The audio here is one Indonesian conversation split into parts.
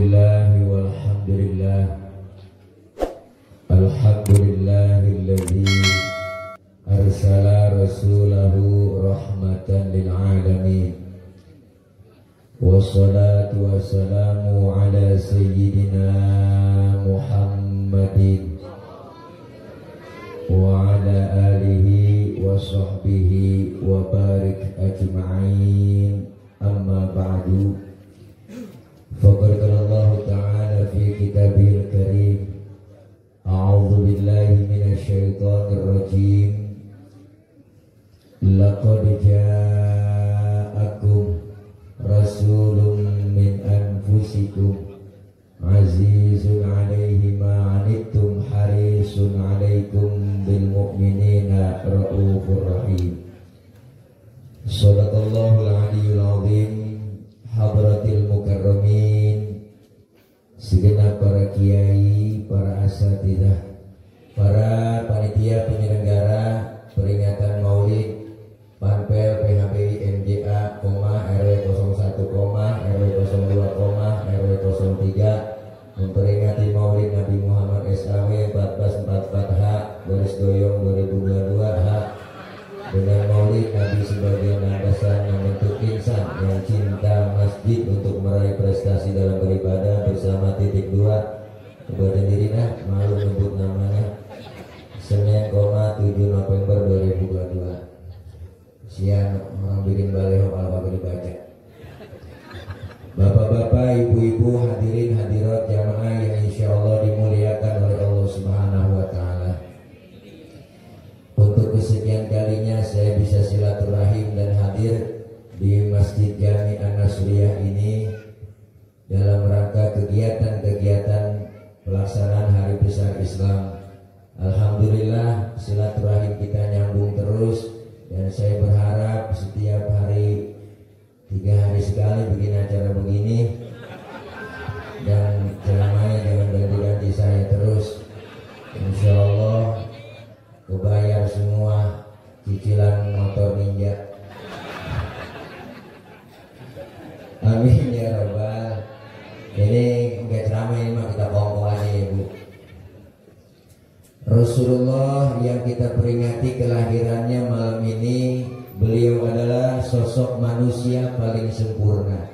Bismillah walhamdulillah. Alhamdulillahilladzi arsala rasulahu rahmatan lil alamin. Wassalatu wassalamu ala sayyidina Muhammadin wa ala alihi wa sahbihi wa barik ajma'in. Amma ba'du. Faqad qala Allah ta'ala fi kitabihil karim. A'udzu billahi minasy syaithanir rajim. Laqad ja'akum rasulun min anfusikum azizun 'alaihi ma 'anittum harisun 'alaikum bil mu'minina raufur rahim. Shadaqallahul 'aliyyul 'azim. Hadratil mukarramin, segenap para kiai, para asatidzah, para panitia penyelenggara peringatan Maulid Panpel PHBI MJA, RW 01, RW 02, RW 03 memperingati Maulid Nabi Muhammad SAW 1444H garis goyong 2022H dengan Maulid Nabi sebagai landasan membentuk insan yang cinta masjid untuk meraih prestasi dalam beribadah bersama titik 2 Kabupaten Dirinah, malu menyebut namanya, Senin, 7 November 2022. Siang orang bikin baleho kalau dibaca. Bapak-bapak, ibu-ibu, hadirin hadirat jamaah yang insya Allah dimuliakan oleh Allah Subhanahu wa Ta'ala. Untuk kesekian kalinya saya bisa silaturahim dan hadir di Masjid Jami An-Nasriyah ini dalam rangka kegiatan-kegiatan pelaksanaan Hari Besar Islam. Alhamdulillah silaturahim kita nyambung terus, dan saya berharap setiap hari 3 hari sekali bikin acara begini, dan ceramahnya jangan ganti-ganti saya terus. Insya Allah kebayar semua cicilan motor Ninja. Amin ya Rabbal. Ini enggak ceramah, ini mah kita kongko aja ya Bu. Rasulullah yang kita peringati kelahirannya malam ini, beliau adalah sosok manusia paling sempurna.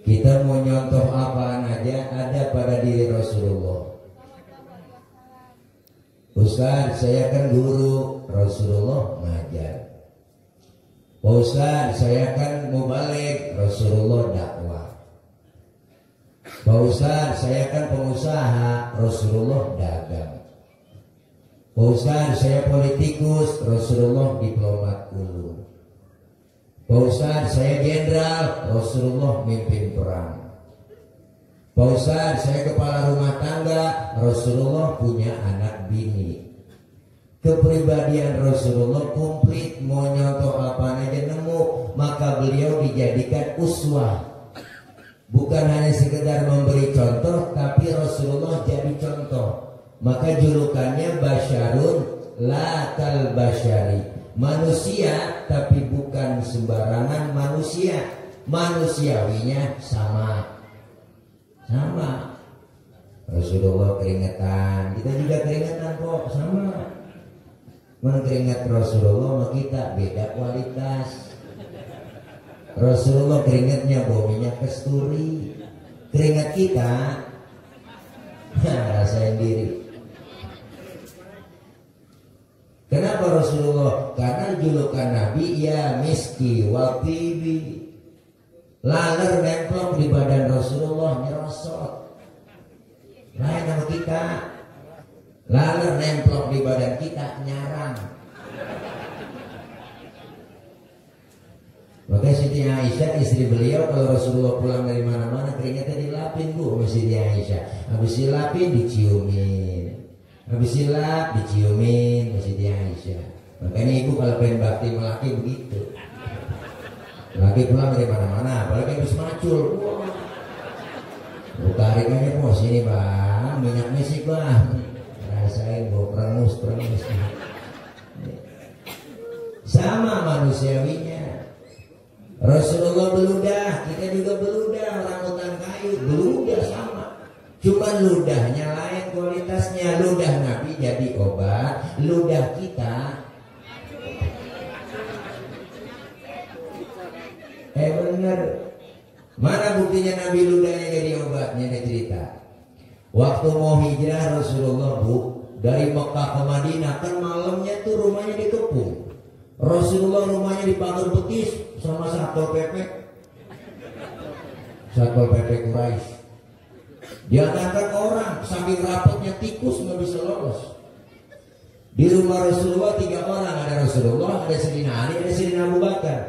Kita mau nyontoh apaan aja ada pada diri Rasulullah. Ustaz, saya kan guru, Rasulullah ngajar. Ustaz, saya kan mubalik, Rasulullah dakwah. Ustaz, saya kan pengusaha, Rasulullah dagang. Ustaz, saya politikus, Rasulullah diplomat ulung. Ustaz, saya jenderal, Rasulullah mimpin perang. Ustaz, saya kepala rumah tangga, Rasulullah punya anak bini. Kepribadian Rasulullah komplit, mau nyontoh apa aja nemu, maka beliau dijadikan uswah. Bukan hanya sekedar memberi contoh, tapi Rasulullah jadi contoh. Maka julukannya Basyarun la kal basyari, manusia tapi bukan sembarangan manusia, manusiawinya sama. Rasulullah keringetan, kita juga keringetan kok, sama. Keringat Rasulullah sama kita beda kualitas. Rasulullah keringatnya bau minyak kasturi, keringat kita rasain diri. Kenapa Rasulullah? Karena julukan Nabi ya miski wa tibi. Laler nemplok di badan Rasulullah nyerosot. Lain sama kita. Laler nemplok di badan kita nyarang. Makanya Siti Aisyah istri beliau kalau Rasulullah pulang dari mana-mana keringatnya dilapin Bu sama Siti Aisyah. Habis dilapin diciumin, habis dilap diciumin sama Siti Aisyah. Makanya ibu kalau pengen bakti melaki begitu. Laki pulang dari mana-mana, apalagi habis macul. Tarik aja bos, sini bang, minyak misik bang. Rasain bau perengus. Sama manusiawinya. Rasulullah beludah, kita juga beludah, orang utan kaya. kayu, ludah sama. Cuma ludahnya lain kualitasnya. Ludah Nabi jadi obat, ludah kita bener. Mana buktinya Nabi ludahnya jadi obatnya? Ada cerita. Waktu mau hijrah Rasulullah dari Mekah ke Madinah, kan malamnya tuh rumahnya dikepung. Rasulullah rumahnya dipagar betis sama Satpol PP. Satpol PP Quraisy. Diantarkan orang, saking rapatnya tikus nggak bisa lolos. Di rumah Rasulullah 3 orang, ada Rasulullah, ada Sayyidina Ali, ada Sayyidina Abu Bakar.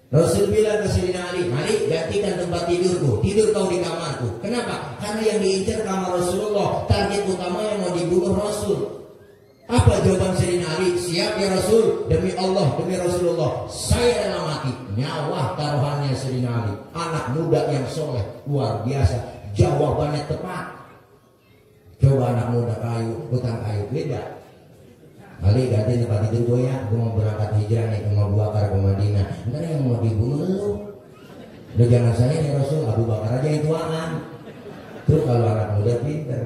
Rasul bilang ke Sayyidina Ali, Ali gantikan tempat tidurku, tidur kau di kamarku. Kenapa? Karena yang diincar kamar Rasulullah, target utama yang mau dibunuh Rasul. Apa jawaban Sayyidina Ali? Siap ya Rasul, demi Allah, demi Rasulullah, saya rela mati. Nyawa taruhannya Sayyidina Ali, anak muda yang soleh, luar biasa. Jawabannya tepat. Coba anak muda kayu, hutang kayu, beda. Ali ganti tempat tidur gue ya, gue mau berangkat hijrah nih ke Abu Bakar ke Madinah. Ntar yang mau dibunuh lu. Udah jangan saya ya Rasul, Abu Bakar aja yang tuaan. Terus kalau anak muda pinter.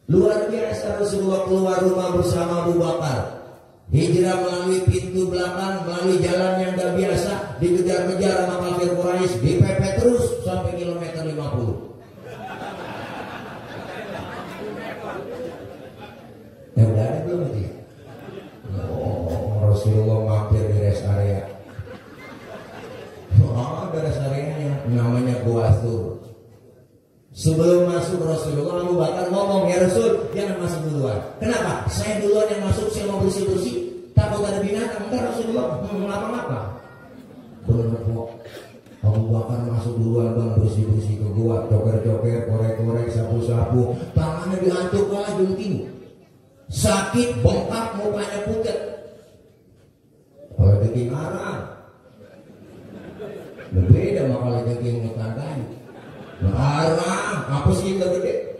Luar biasa Rasulullah keluar rumah bersama Abu Bakar. Hijrah melalui pintu belakang, melalui jalan yang gak biasa, dikejar-kejar sama kafir Quraisy, dipepet terus sampai kilometer 50. Ya udah ada belum itu? Oh, Rasulullah mampir di rest area. Oh, ada rest areanya, namanya Gua Thur. Sebelum masuk Rasulullah, Abu Bakar ngomong, ya Rasul, jangan masuk duluan. Kenapa? Saya duluan yang masuk, saya mau bersih-bersih. Takut ada binatang, entar Rasulullah ngapa-ngapa. Bener kok. Abu Bakar masuk duluan, bang, bersih-bersih ke gua, coker-coker, korek-korek, sapu-sapu. Tangannya dihantuk kalah jungking. Sakit, bengkak, mukanya pucat. Kalau jengking arang, berbeda sama kalau jengking hutan kayu. Arang, apa sih yang gede?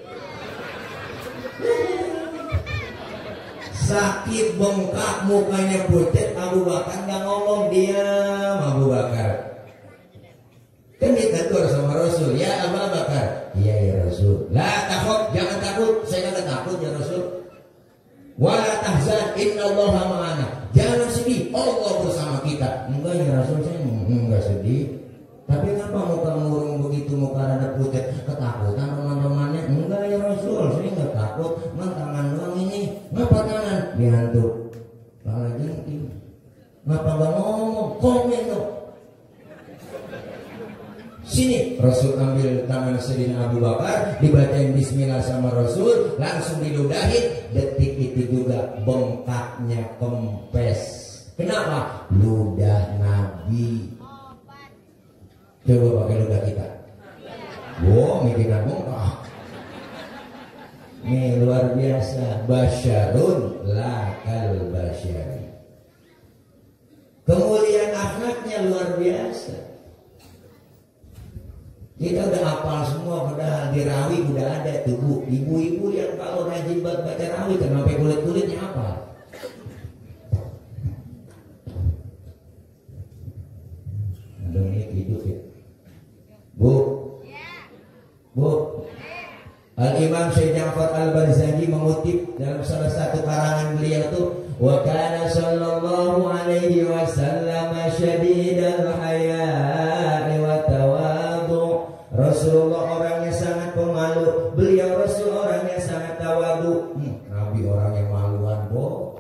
Sakit, bengkak, mukanya pucat. Abu Bakar nggak ngomong, diam. Abu Bakar kan ditegur sama Rasul, ya Abu Bakar, iya ya Rasul. La takut, jangan takut, saya nggak takut ya Rasul. Wala tahzan, innallaha ma'ana. Jangan sedih, Allah bersama kita. Enggak ya Rasul, saya enggak sedih. Tapi kenapa muka murung begitu, muka rada pucat? Ketakutan teman-temannya? Enggak ya Rasul, saya enggak takut. Tangan doang ini. Ngapa tangan? Dihantuk. Kepala jengking. Ngapa enggak ngomong? Komen dong. Sini, Rasul ambil tangan Sayyidina Abu Bakar, dibacain bismillah sama Rasul, langsung diludahin. Detik itu juga bengkaknya kempes. Kenapa? Ludah Nabi. Coba pakai ludah kita. Wow, mikiran bengkak. Ini luar biasa. Basyarun lakal basyari. Kemuliaan akhlaknya luar biasa. Kita udah hafal semua, padahal di rawi udah ada tuh ibu-ibu yang kalau rajin baca rawi kenapa kulit-kulitnya apa? Ada ini hidup ya. Bu, Al-Imam Syekh Ja'far Al-Barzanji mengutip dalam salah satu karangan beliau itu, wa kana sallallahu alaihi wasallam syadidal haya'i wa tawadhu. Rasulullah orangnya sangat pemalu, beliau Rasul orangnya sangat tawadu. Nabi orangnya maluan, bo.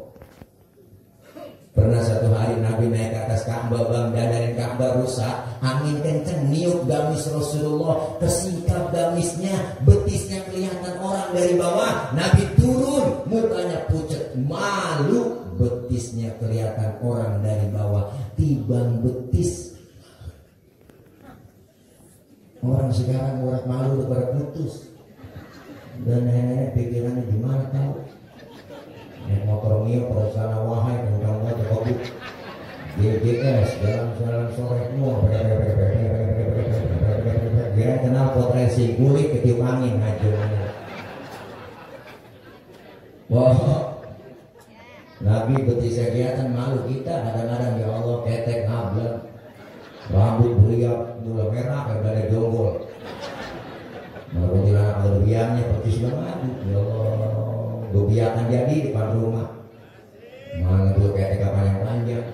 Pernah satu hari Nabi naik ke atas Ka'bah, bang, dandanin Ka'bah rusak, angin kenceng niup gamis Rasulullah, kesikap gamisnya, betisnya kelihatan orang dari bawah. Nabi turun, mukanya pucat, malu, betisnya kelihatan orang dari bawah. Tibang betis. Orang sekarang urat malu udah pada putus. Dan nenek-nenek pikirannya gimana tahu? Naik motor Mio pada sana wahai tentang aja kopi GGS jalan-jalan sore semua dia kenal pot racing kulit ketiup angin aja. Wah, Nabi betisnya kelihatan malu, kita kadang-kadang ya Allah ketek hablan rambut beliau gula merah kayak dari jonggol. Kalau tidak ada biangnya persis banget. Ya Allah, biakan jadi di depan rumah. Mana bulu ketek kapan yang panjang.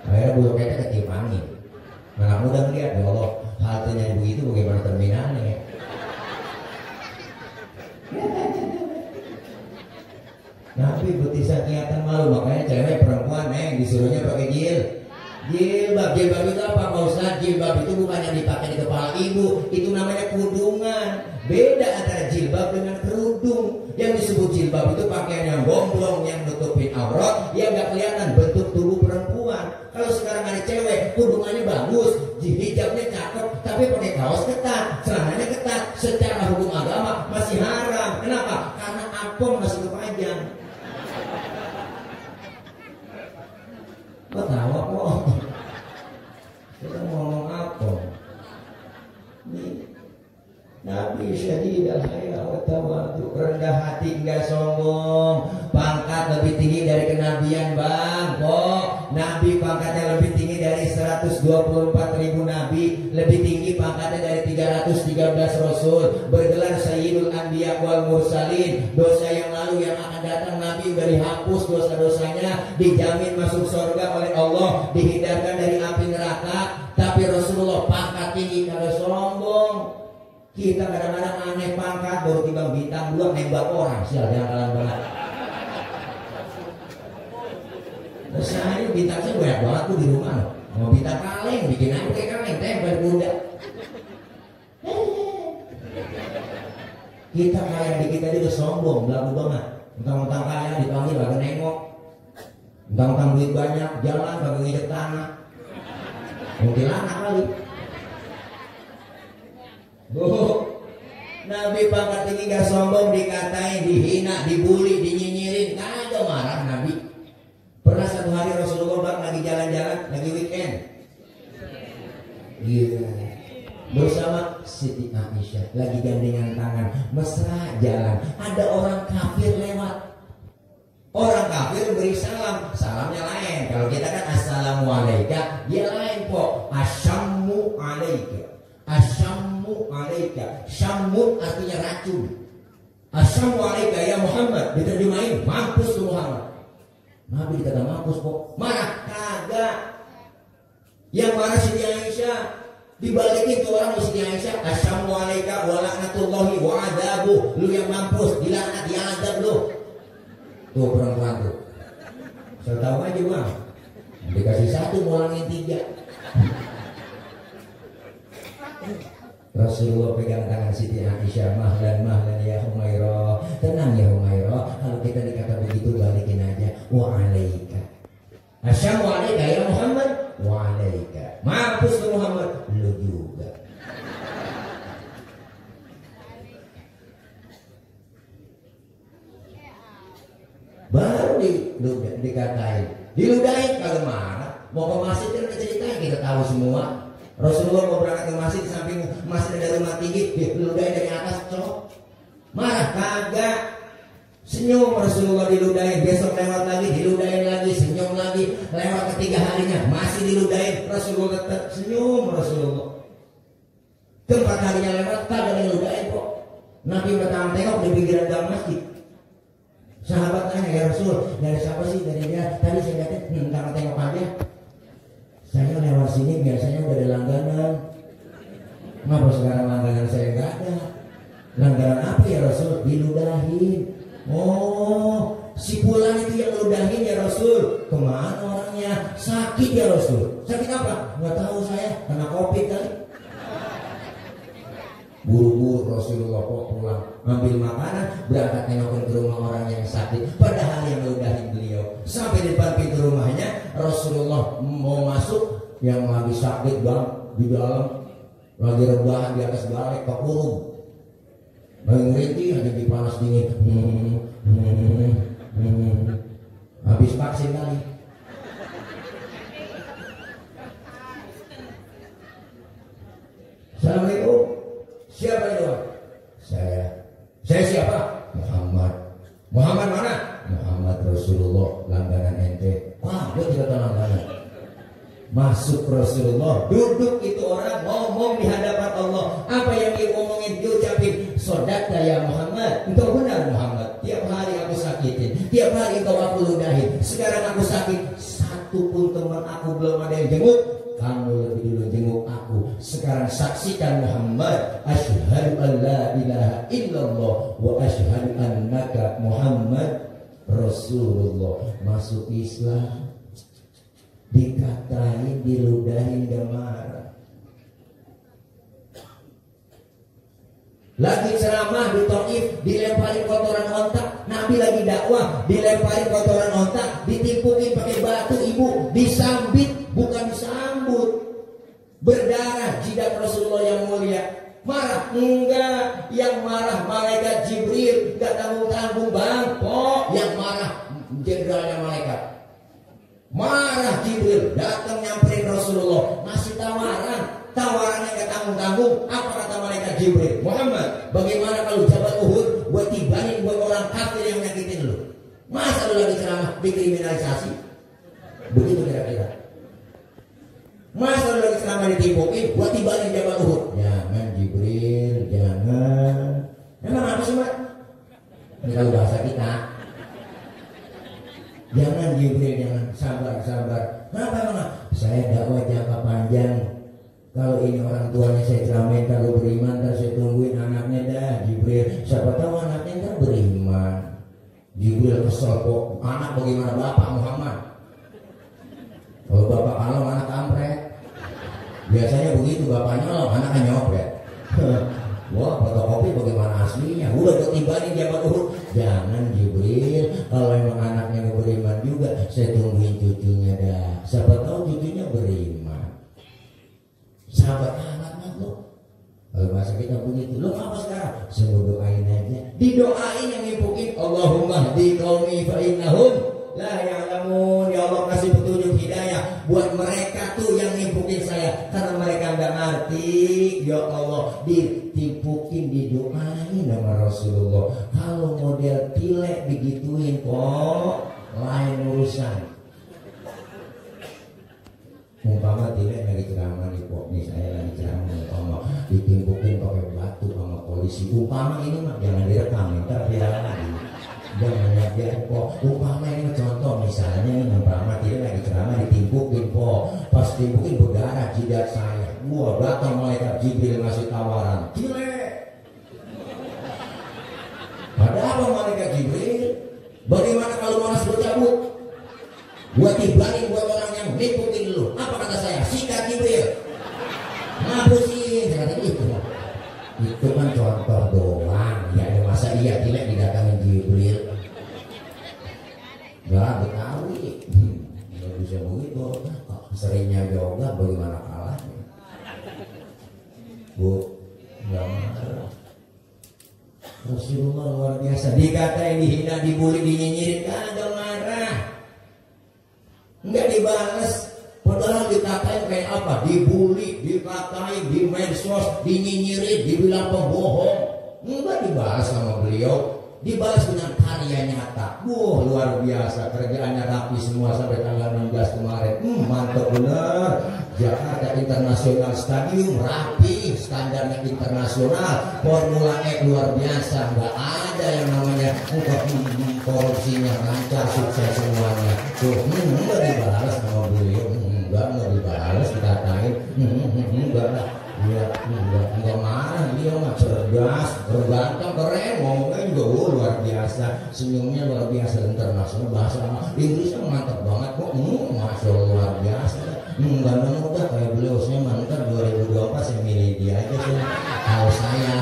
Akhirnya bulu ketek ketiup angin. Anak muda ngeliat, ya Allah, haltenya begitu bagaimana terminalnya. Nabi betisah kelihatan malu, makanya cewek perempuan disuruhnya pakai jilbab. Jilbab itu apa Pak Ustaz? Jilbab itu bukannya dipakai di kepala ibu, itu namanya kerudungan. Beda antara jilbab dengan kerudung. Yang disebut jilbab itu pakaian yang gombrong, yang nutupin aurat, yang gak kelihatan bentuk tubuh perempuan. Kalau sekarang ada cewek, kerudungannya bagus, hijabnya cakep, tapi pakai kaos ketat, celananya ketat, secara hukum agama masih haram. Kenapa? Karena apong masih kepanjang. Kok tahu kok? Kita ngomong apa? Nabi syadid al-haya wa tawadu, rendah hati enggak sombong, pangkat lebih tinggi dari kenabian bang. Kok Nabi pangkatnya lebih tinggi dari 124.000 Nabi, lebih tinggi pangkatnya dari 313 Rasul, bergelar Sayyidul Anbiya wal Mursalin. Dosa yang lalu yang akan datang Nabi udah dihapus dosa-dosanya, dijamin masuk surga oleh Allah, dihindarkan dari api neraka. Tapi Rasulullah pangkat tinggi kalau sombong. Kita kadang-kadang aneh pangkat baru tiba bintang 2 nembak orang, sial jangan banget. Terus saya bintang saya banyak banget tuh di rumah loh. Mau bintang kaleng, bikin aja kayak kaleng, tempel bunda. Kita kaya dikit aja udah sombong, belagu banget. Mentang-mentang kaya dipanggil kagak nengok. Mentang-mentang duit banyak, jalan kagak nginjek tanah. Mungkin anak kali. Nabi pangkat tinggi gak sombong, dikatain, dihina, dibully, dinyinyirin, kagak marah Nabi. Pernah satu hari Rasulullah lagi jalan-jalan, lagi weekend, bersama Siti Aisyah, lagi gandengan tangan, mesra jalan. Ada orang kafir lewat. Orang kafir beri salam, salamnya lain. Kalau kita kan assalamualaikum, dia lain kok, asyammu alaika. Asyammu alaika. Syammu artinya racun. Asyammu alaika ya Muhammad, diterjemahin mampus tuh Muhammad. Nabi dikata mampus kok. Marah? Kagak. Yang marah Siti Aisyah. Dibalikin tuh orang Siti Aisyah, asyammu alaika wa laknatullahi wa adabu. Lu yang mampus, dilaknat, diadab lu. Tuh perempuan tuh. Saya tahu aja bang. Dikasih 1 ngulangin 3. Rasulullah pegang tangan Siti Aisyah, mahlan ya Humairah, tenang ya Humairah, kalau kita dikata begitu balikin aja, wa alaika. Asyammu alaika ya Muhammad, wa alaika. Mampus ke Muhammad, lu juga. Baru dikatain, diludahin kalau marah, mau ke masjid kan ceritain kita tahu semua. Rasulullah mau berangkat ke masjid, di samping masjid ada rumah tinggi, diludahin dari atas, cok. Marah kagak. Senyum Rasulullah diludahin, besok lewat lagi diludahin lagi, senyum lagi, lewat ketiga harinya masih diludahin, Rasulullah tetap senyum Rasulullah. Keempat harinya lewat kagak diludahin kok. Nabi pertama tengok di pinggiran gang masjid. Sahabat tanya, ya Rasul, dari siapa sih? Dari dia. Tadi saya lihatin, tengok aja. Saya lewat sini biasanya udah ada langganan. Kenapa sekarang langganan saya nggak ada? Langganan apa ya Rasul? Diludahin. Oh, si Fulan itu yang ludahin ya Rasul. Kemana orangnya? Sakit ya Rasul. Sakit apa? Nggak tahu saya. Kena COVID kali. Buru-buru Rasulullah kok pulang, ambil makanan, berangkat nengokin ke rumah orang yang sakit. Padahal yang ludahin beliau. Sampai di depan pintu rumahnya, Rasulullah mau masuk, yang lagi sakit bang di dalam, lagi rebahan di atas balik kekurung, lagi ngerintih, ada di panas dingin. Habis vaksin kali. Assalamualaikum. Siapa itu? Saya siapa? Muhammad. Muhammad mana? Muhammad Rasulullah, langganan ente. Wah, gue tidak tahu langganan. masuk Rasulullah, duduk itu orang ngomong di hadapan Allah. Apa yang diomongin, diucapin, sodaka ya Muhammad, engkau benar Muhammad, tiap hari aku sakitin, tiap hari engkau aku ludahin, sekarang aku sakit, satu pun teman aku belum ada yang jenguk, kamu lebih dulu jenguk aku. Sekarang saksikan Muhammad, asyhadu an la ilaha illallah wa asyhadu annaka Muhammad Rasulullah. Masuk Islam, dikatain, diludahin, gak marah. Lagi ceramah di Taif, dilemparin kotoran ontak. Nabi lagi dakwah, dilemparin kotoran ontak, ditimpukin pakai batu ibu, disambit, bukan disambut. Berdarah jidat Rasulullah yang mulia. Marah? Enggak. Yang marah malaikat Jibril, gak tanggung-tanggung bang. Oh, yang marah jenderalnya malaikat. Marah Jibril, datang nyamperin Rasulullah, ngasih tawarannya gak tanggung-tanggung. Apa kata malaikat Jibril? Muhammad, bagaimana kalau Jabal Uhud buat tibanin buat orang kafir yang nyakitin lu? Masa lu lagi ceramah dikriminalisasi? Begitu kira-kira. Masa lu lagi ceramah ditimpukin buat tibanin Jabal Uhud? Jangan Jibril, jangan. Emang apa sih Mak? Ini kalau bahasa kita. Jangan Jibril, jangan, sabar. Kenapa? Saya dakwah jangka panjang. Kalau ini orang tuanya saya ceramain kalau beriman, ntar saya tungguin anaknya dah Jibril. Siapa tahu anaknya ntar beriman. Jibril kesel kok, anak bagaimana bapak Muhammad? Kalau bapak kalau anak kampret. Biasanya begitu, bapaknya kalau anaknya nyopet. Wah, fotokopi bagaimana aslinya? Udah ketimbangin Jabal Uhud. Jangan Jibril, kalau emang anaknya mau beriman juga, saya tungguin cucunya dah. Siapa tahu cucunya beriman. Sahabat anak lo. Kalau bahasa kita begitu, lo apa sekarang? Saya doain aja. Didoain yang ngimpukin, Allahumma hdi qaumi fa innahum la ya'lamun. Ya Allah kasih petunjuk hidayah buat mereka tuh yang ngimpukin saya, karena mereka nggak ngerti. Ya Allah, ditimpukin, didoain sama Rasulullah. Kalau model pilek digituin kok lain urusan. Umpama tidak lagi ceramah nih kok, nih saya lagi ceramah umpama ditimpukin pakai batu sama polisi. Umpama ini mah jangan direkam, ntar viral lagi. Jangan lihat kok. Umpama ini contoh misalnya nih umpama tidak lagi ceramah ditimpukin kok, pas timpukin berdarah jidat saya. Gua datang malaikat Jibril ngasih tawaran, cilek. Ada apa malaikat Jibril? Bagaimana kalau Monas bercabut? Gua tibanin buat orang yang nimpukin lu. Apa kata saya? Sikat Jibril. Ngapusin. Saya kata gitu. Itu kan contoh doang. Ya masa iya cilek didatangin Jibril? Gak Betawi. Gak bisa begitu. Seringnya yoga bagaimana kalahnya? Bu, gak marah. Rasulullah luar biasa. Dikatain, dihina, dibully, dinyinyirin, kagak marah. Enggak dibales. Padahal dikatain kayak apa? Dibully, dikatain, di medsos, dinyinyirin, dibilang pembohong. Enggak dibahas sama beliau. Dibalas dengan karya nyata. Wah, luar biasa. Kerjaannya rapi semua sampai tanggal 16 kemarin. Mantap bener. Jakarta International Stadium rapi, standarnya internasional. Formula E luar biasa. Nggak ada yang namanya korupsinya lancar, sukses semuanya. Tuh, nggak dibalas sama beliau. Nggak dibalas, dikatain. Enggak lah. Dia enggak marah, dia mah cerdas, berganteng, keren, ngomongnya juga luar biasa, senyumnya luar biasa, internasional, bahasa Inggrisnya mantap banget kok, masya Allah luar biasa, ganteng udah kayak beliau. Saya mantap 2024 saya milih dia aja sih. Kalau saya,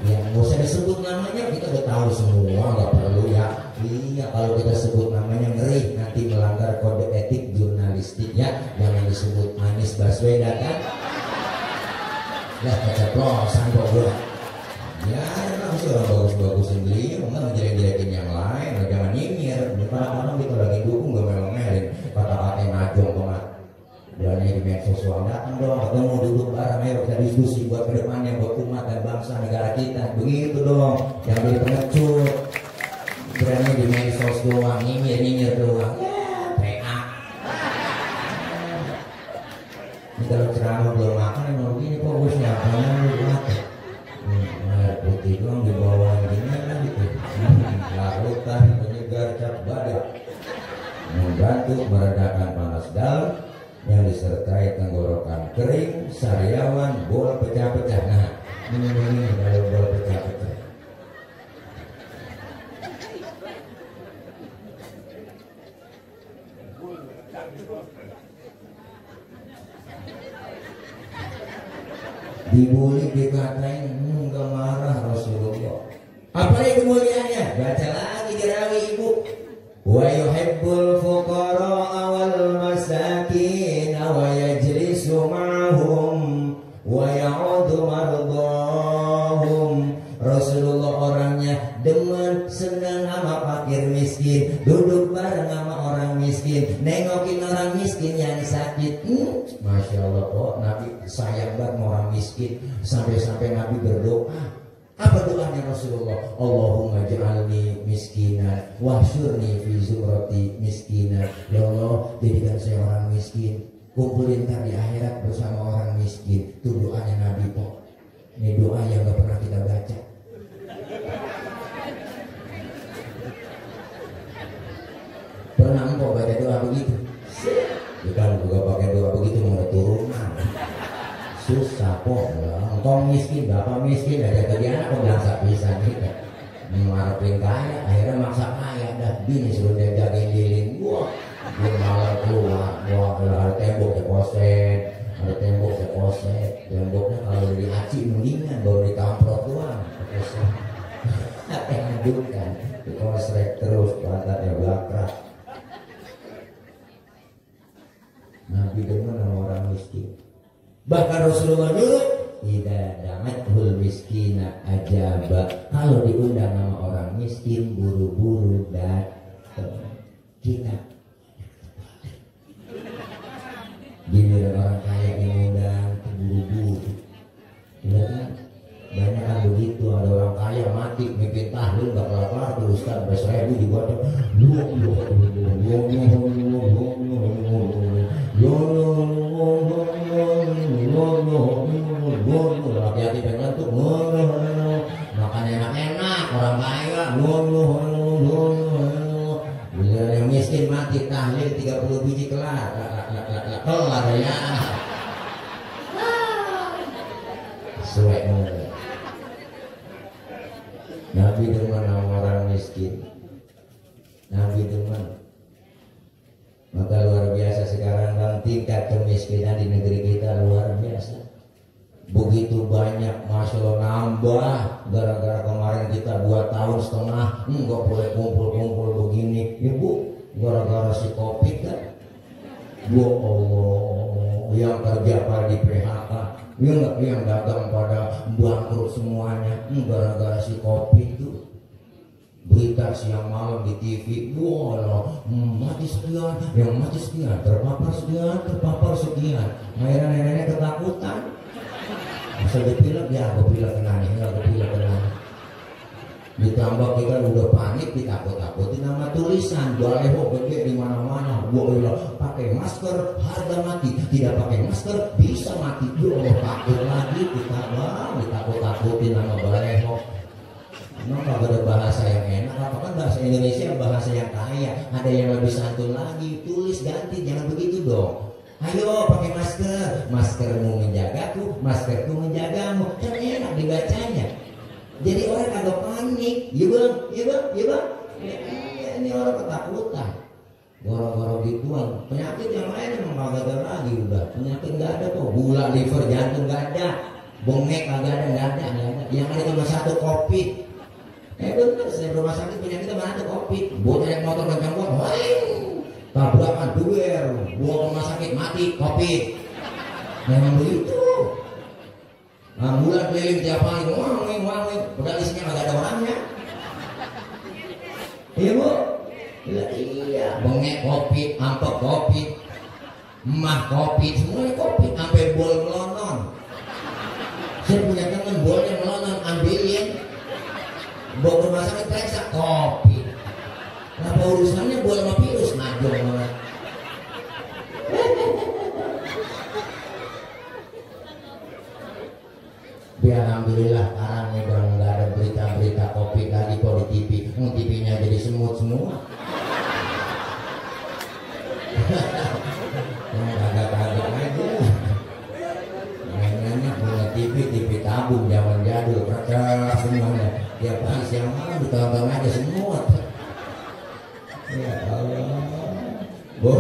ya nggak usah disebut namanya, kita udah tahu semua, nggak perlu ya. Iya, kalau kita sebut namanya ngeri, nanti melanggar kode etik jurnalistik ya. Jangan disebut Anies Baswedan kan? Lah keceplosan kok gue. Ya, kan sih orang bagus-bagusin beliau, nggak ngejelek-jelekin yang lain. Jangan nyinyir. Orang kita lagi dukung gak melong-melin, kata-kata najong banget. Berani di medsos soal datang dong, ketemu duduk bareng, ayo kita diskusi buat kedepannya, buat umat dan bangsa negara kita. Begitu dong, jangan jadi pengecut. Berani di medsos doang, nyinyir doang. Ya, kalau ceramah belum makan emang begini kok bos nyapanya lu makan. Air putih doang di bawah gimana gitu. Larutan penyegar cap badan, membantu meredakan panas dalam yang disertai tenggorokan kering, sariawan, bola pecah-pecah. Nah, ini kalau bola pecah-pecah. Dibully, dikatain, enggak marah Rasulullah. Apa ini kemuliaannya? Baca lagi dirawi ibu. Wa yuhibbul fuqara wal masakin wa yajlisu ma'hum wa ya'udu mardahum. Rasulullah orangnya demen senang sama fakir miskin, duduk bareng sama orang miskin, nengokin orang miskin yang sakit. Masya Allah, kok Nabi sayang banget sama orang miskin, sampai-sampai Nabi berdoa. Apa doanya Rasulullah? Allahumma ja'alni miskinan wahsyurni fi zumrati miskinan. Ya Allah, jadikan saya orang miskin, kumpulin ntar di akhirat bersama orang miskin. Itu doanya Nabi kok. Ini doa yang gak pernah kita baca. Pernah engkau baca doa begitu? Kita juga pakai doa begitu mau turunan. Susah kok, engkau miskin, bapak miskin, ada kerjaan kok biasa bisa kita mengharapin kaya, akhirnya maksa kaya, dah bini suruh dia jagain lilin, wah, dia malah keluar, wah, ada tembok deposit, ada tembok deposit, temboknya kalau di aci mendingan, baru dikamprot doang, deposit, yang ngadukan, dikosrek terus, pantatnya belakrak. Nabi demen sama orang miskin. Bahkan Rasulullah nyuruh tidak damatul miskina ajaba. Kalau diundang sama orang miskin buru-buru datang. Kita giliran orang kaya diundang buru-buru. Lihat kan? Banyak kan begitu, ada orang kaya mati mimpin tahlil gak kelar-kelar teruskan berapa dibuat hati-hati pengen tuh makan enak-enak orang kaya yang miskin mati tahlil 30 biji kelar ya suek. Nabi demen sama orang miskin, Nabi demen. Maka luar biasa sekarang kan tingkat kemiskinan di negeri kita luar biasa. Begitu banyak, Masya Allah nambah. Gara-gara kemarin kita 2 tahun setengah nggak boleh kumpul-kumpul begini. Ibu, gara-gara si Covid kan. Ya Allah, yang kerja pada di PHK, yang dagang pada bangkrut semuanya, gara-gara si Covid itu. Berita siang malam di TV, wah, mati sekian, yang mati sekian, terpapar sekian. Akhirnya nenek-nenek ketakutan. Asal dipilek ya, aku pilek kena nih, aku pilek kena. Ditambah kita udah panik, ditakut-takutin nama tulisan, baleho gede di mana-mana. Gua pakai masker harga mati, tidak pakai masker bisa mati. Gua takut lagi, kita ditakut-takutin nama baleho. Memang kalau ada bahasa yang enak, apa kan bahasa Indonesia bahasa yang kaya, ada yang lebih santun lagi, tulis ganti, jangan begitu dong. Ayo pakai masker, maskermu menjagaku, maskerku menjagamu, kan enak dibacanya. Jadi orang kagak panik, iya bang, ini orang ketakutan. Goro-goro gituan, penyakit yang lain emang kagak ada lagi udah, penyakit nggak ada kok, gula, liver, jantung nggak ada, bengek kagak ada, nggak ada. Yang ada cuma satu COVID. Bener, saya rumah sakit penyakit mana ada COVID. Buat naik motor kencang buat, tabrakan duel, buat rumah sakit mati COVID. Memang begitu. Ambulan keliling tiap hari, wangi, udah isinya nggak ada orangnya. Iya bu, iya. Bengek COVID, ampek COVID, emah COVID, semuanya COVID, sampai bol melonon. Saya punya teman bolnya melonon, ambilin. Bawa ke rumah sakit periksa COVID. Kenapa urusannya bola sama virus? Najong banget. Alhamdulillah sekarang nih bang nggak ada berita-berita COVID lagi kok di TV. TV-nya jadi semut semua. Kagak-kagak aja. Mainannya punya TV tabung zaman jadul, keras semuanya. Tiap hari siang malam ditonton aja semua. Ya Allah, Bu,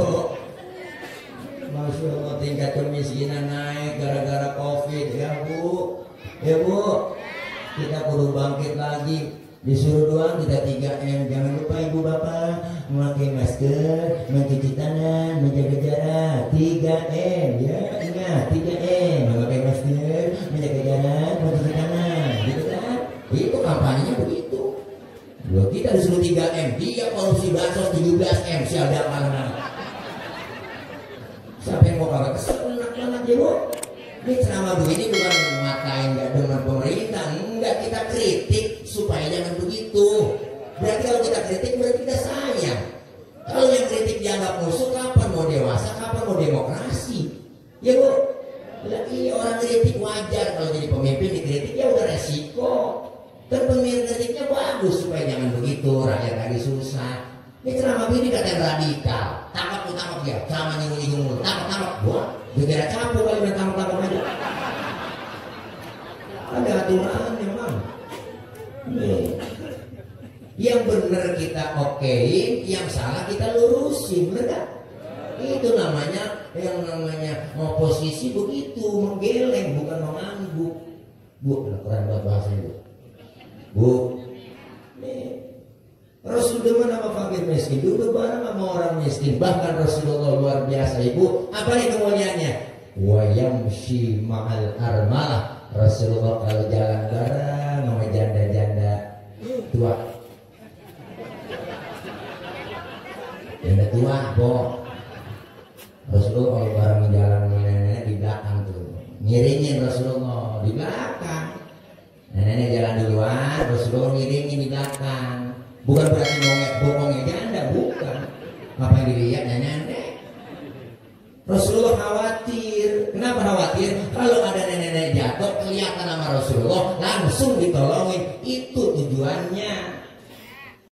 Masya Allah tingkat kemiskinan naik gara-gara COVID ya Bu. Ya Bu, kita perlu bangkit lagi. Disuruh doang kita 3M. Jangan lupa ibu bapak memakai masker, mencuci tangan, menjaga jarak. 3M ya, ingat 3M. Memakai masker, menjaga jarak, mencuci tangan. Gitu kan? Itu kampanyenya begitu. Loh, kita disuruh 3M. Dia korupsi bansos 17M. Siapa mana? Siapa yang mau kagak kesel? Enak ya Bu. Ini ceramah begini bukan ngatain gak demen pemerintah. Enggak, kita kritik supaya jangan begitu. Berarti kalau kita kritik berarti kita sayang. Kalau yang kritik dianggap musuh, kapan mau dewasa, kapan mau demokrasi? Ya Bu, iya orang kritik wajar. Kalau jadi pemimpin dikritik ya udah resiko. Dan pemimpin kritiknya bagus supaya jangan begitu, rakyat lagi susah. Ini ceramah begini katanya radikal. Tangkap ya, ceramah nyinggung-nyinggung. Tangkap, buat. Dikira capek kali main tangkap aja. Ada aturan memang. Yang benar kita okein, yang salah kita lurusin, benar gak? Itu namanya, yang namanya oposisi begitu, menggeleng bukan mengangguk. Bu, keren banget bahasanya Bu. Rasul demen sama fakir miskin, duduk bareng sama orang miskin. Bahkan Rasulullah luar biasa ibu. Apa nih kemuliaannya? Wa yamshi ma'al armalah. Rasulullah kalau jalan bareng sama janda-janda tua. Janda tua, Po. Rasulullah kalau bareng jalan sama nenek di belakang tuh. Ngiringin Rasulullah di belakang. Nenek jalan duluan, Rasulullah ngiringin di belakang. Bukan berarti bohongnya janda, bukan. Apa yang dilihat nenek? Rasulullah khawatir. Kenapa khawatir? Kalau ada nenek-nenek jatuh kelihatan sama Rasulullah, langsung ditolongin. Itu tujuannya.